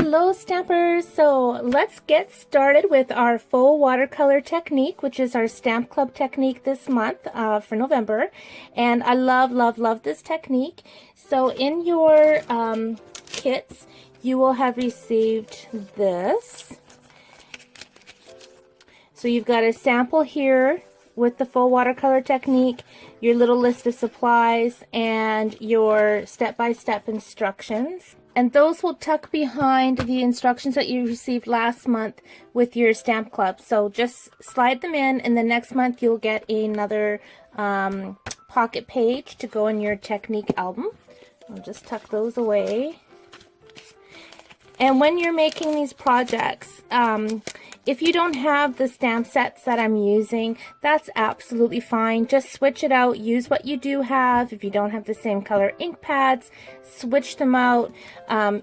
Hello stampers! So let's get started with our faux watercolor technique, which is our stamp club technique this month for November. And I love this technique. So in your kits, you will have received this. So you've got a sample here with the faux watercolor technique, your little list of supplies, and your step-by-step instructions. And those will tuck behind the instructions that you received last month with your stamp club. So just slide them in, and the next month you'll get another pocket page to go in your technique album. I'll just tuck those away. And when you're making these projects, if you don't have the stamp sets that I'm using, that's absolutely fine. Just switch it out. Use what you do have. If you don't have the same color ink pads, switch them out.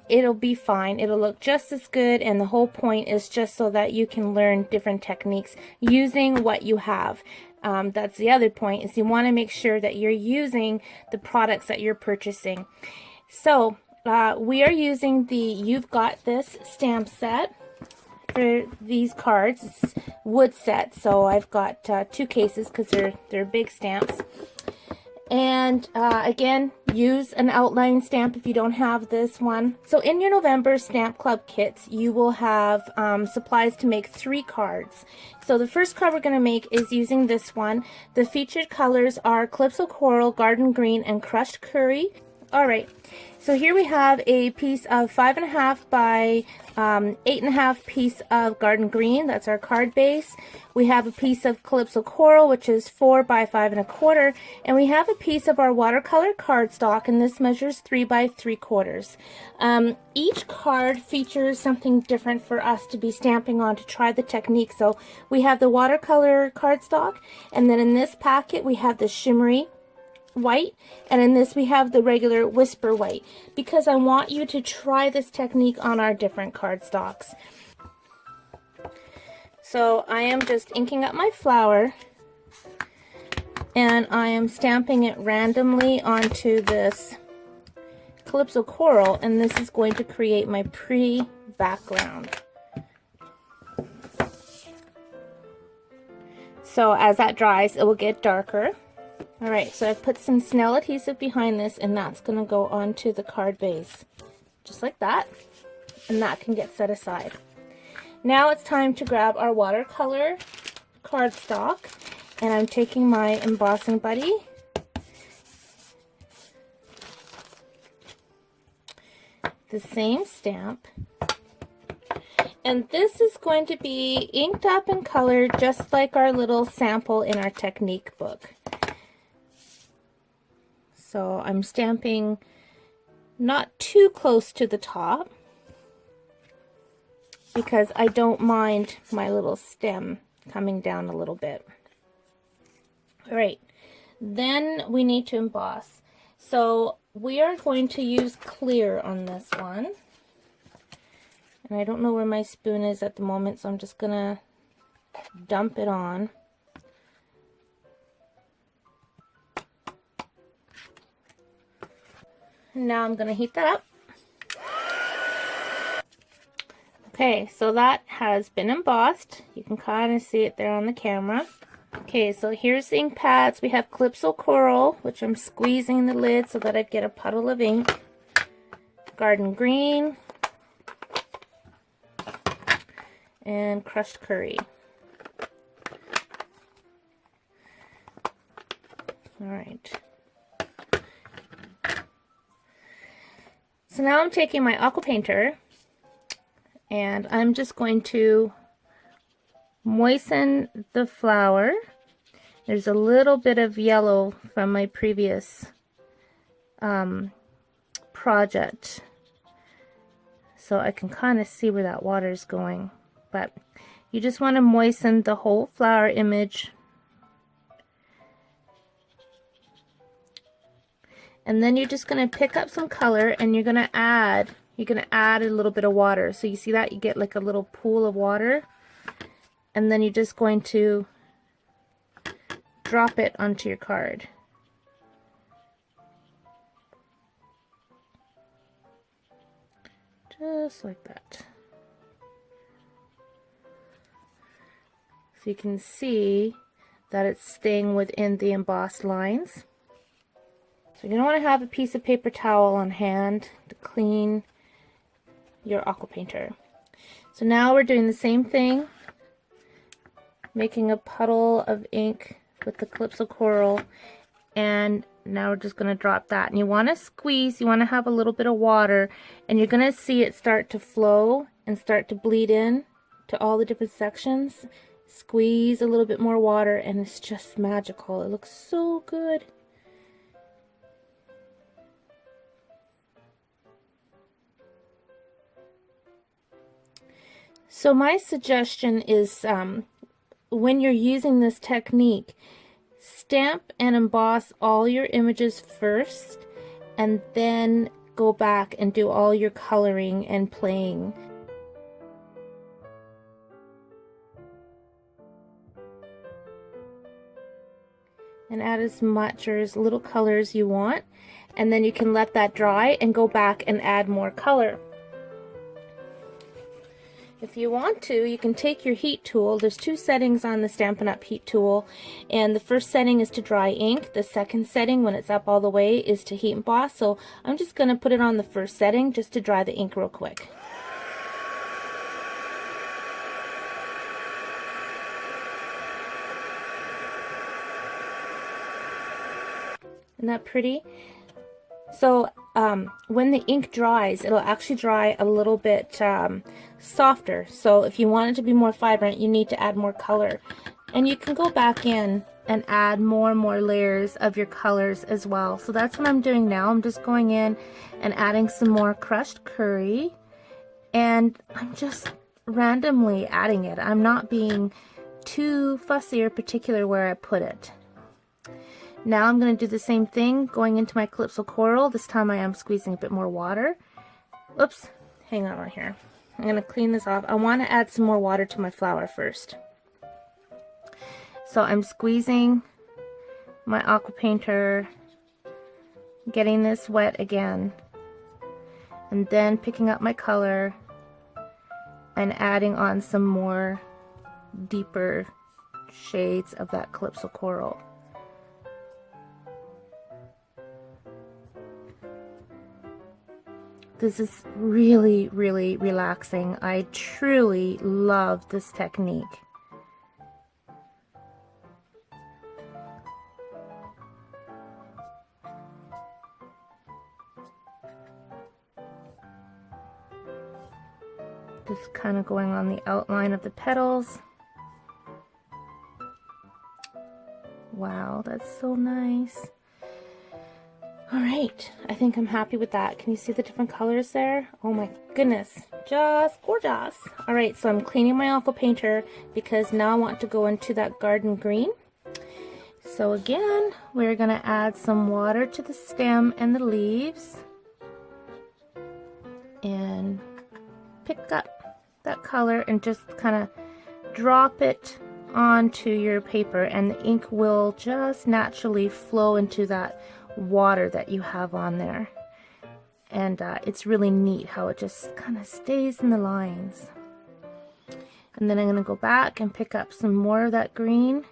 It'll be fine. It'll look just as good, and the whole point is just so that you can learn different techniques using what you have. That's the other point, is you want to make sure that you're using the products that you're purchasing. So we are using the You've Got This stamp set for these cards. It's wood set, so I've got 2 cases because they're big stamps. And again, use an outline stamp if you don't have this one. So in your November Stamp Club kits, you will have supplies to make 3 cards. So the first card we're going to make is using this one. The featured colors are Calypso Coral, Garden Green, and Crushed Curry. Alright, so here we have a piece of 5.5 by 8.5 piece of Garden Green. That's our card base. We have a piece of Calypso Coral, which is 4 by 5.25, and we have a piece of our watercolor cardstock, and this measures 3 by 3/4. Each card features something different for us to be stamping on to try the technique. So we have the watercolor cardstock, and then in this packet we have the shimmery white, and in this we have the regular whisper white, because I want you to try this technique on our different cardstocks. So I am just inking up my flower, and I am stamping it randomly onto this Calypso Coral, and this is going to create my pretty background. So as that dries, it will get darker. Alright, so I've put some Snell adhesive behind this, and that's going to go onto the card base. Just like that. And that can get set aside. Now it's time to grab our watercolor cardstock, and I'm taking my embossing buddy. The same stamp. And this is going to be inked up and colored just like our little sample in our technique book. So I'm stamping not too close to the top, because I don't mind my little stem coming down a little bit. Alright, then we need to emboss. So we are going to use clear on this one. And I don't know where my spoon is at the moment, so I'm just going to dump it on. Now I'm going to heat that up. Okay, so that has been embossed. You can kind of see it there on the camera. Okay, so here's the ink pads. We have Calypso Coral, which I'm squeezing the lid so that I get a puddle of ink. Garden Green. And Crushed Curry. Alright. So now I'm taking my aqua painter, and I'm just going to moisten the flower. There's a little bit of yellow from my previous project, so I can kind of see where that water is going. But you just want to moisten the whole flower image. And then you're just going to pick up some color, and you're going to add a little bit of water. So you see that? You get like a little pool of water. And then you're just going to drop it onto your card. Just like that. So you can see that it's staying within the embossed lines. So you're going to want to have a piece of paper towel on hand to clean your aqua painter. So now we're doing the same thing, making a puddle of ink with the Calypso Coral, and now we're just going to drop that. And you want to squeeze, you want to have a little bit of water, and you're going to see it start to flow and start to bleed in to all the different sections. Squeeze a little bit more water and it's just magical. It looks so good. So my suggestion is when you're using this technique, stamp and emboss all your images first and then go back and do all your coloring and playing. And add as much or as little color as you want, and then you can let that dry and go back and add more color. If you want to, you can take your heat tool. There's two settings on the Stampin' Up! Heat tool, and the first setting is to dry ink. The second setting, when it's up all the way, is to heat emboss. So I'm just going to put it on the first setting just to dry the ink real quick. Isn't that pretty? So when the ink dries, it'll actually dry a little bit softer. So if you want it to be more vibrant, you need to add more color. And you can go back in and add more and more layers of your colors as well. So that's what I'm doing now. I'm just going in and adding some more crushed curry. And I'm just randomly adding it. I'm not being too fussy or particular where I put it. Now I'm going to do the same thing going into my Calypso Coral. This time I am squeezing a bit more water. Oops, hang on right here. I'm going to clean this off. I want to add some more water to my flower first. So I'm squeezing my aqua painter, getting this wet again, and then picking up my color and adding on some more deeper shades of that Calypso Coral. This is really, really relaxing. I truly love this technique. Just kind of going on the outline of the petals. Wow, that's so nice. Alright, I think I'm happy with that. Can you see the different colors there? Oh my goodness, just gorgeous. Alright, so I'm cleaning my aqua painter because now I want to go into that garden green. So again, we're going to add some water to the stem and the leaves. And pick up that color and just kind of drop it onto your paper, and the ink will just naturally flow into that water that you have on there. And it's really neat how it just kind of stays in the lines. And then I'm going to go back and pick up some more of that green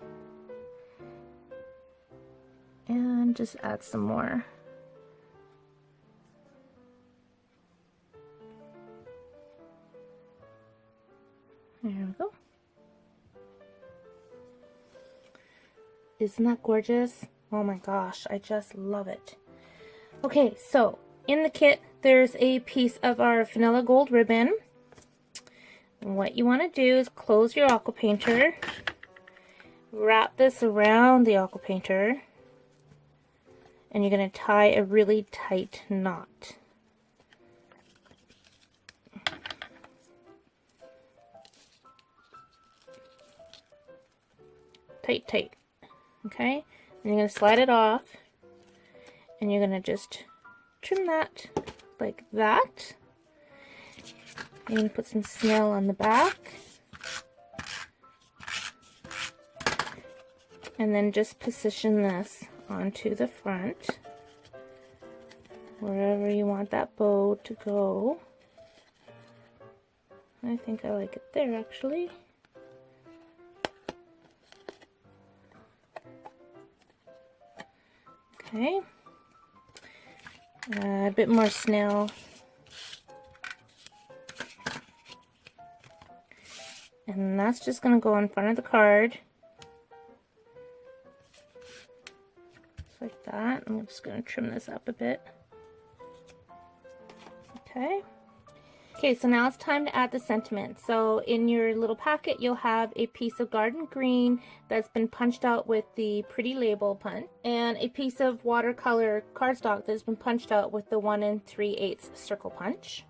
and just add some more. There we go. Isn't that gorgeous? Oh my gosh, I just love it. Okay, so in the kit, there's a piece of our vanilla gold ribbon. And what you want to do is close your aqua painter, wrap this around the aqua painter, and you're going to tie a really tight knot. Tight, tight. Okay? And you're going to slide it off, and you're going to just trim that like that. You're going to put some snail on the back, and then just position this onto the front, wherever you want that bow to go. I think I like it there actually. Okay. A bit more snail. And that's just going to go in front of the card. Just like that. I'm just going to trim this up a bit. Okay. Okay, so now it's time to add the sentiment. So in your little packet, you'll have a piece of garden green that's been punched out with the pretty label punch, and a piece of watercolor cardstock that's been punched out with the 1 3/8 circle punch.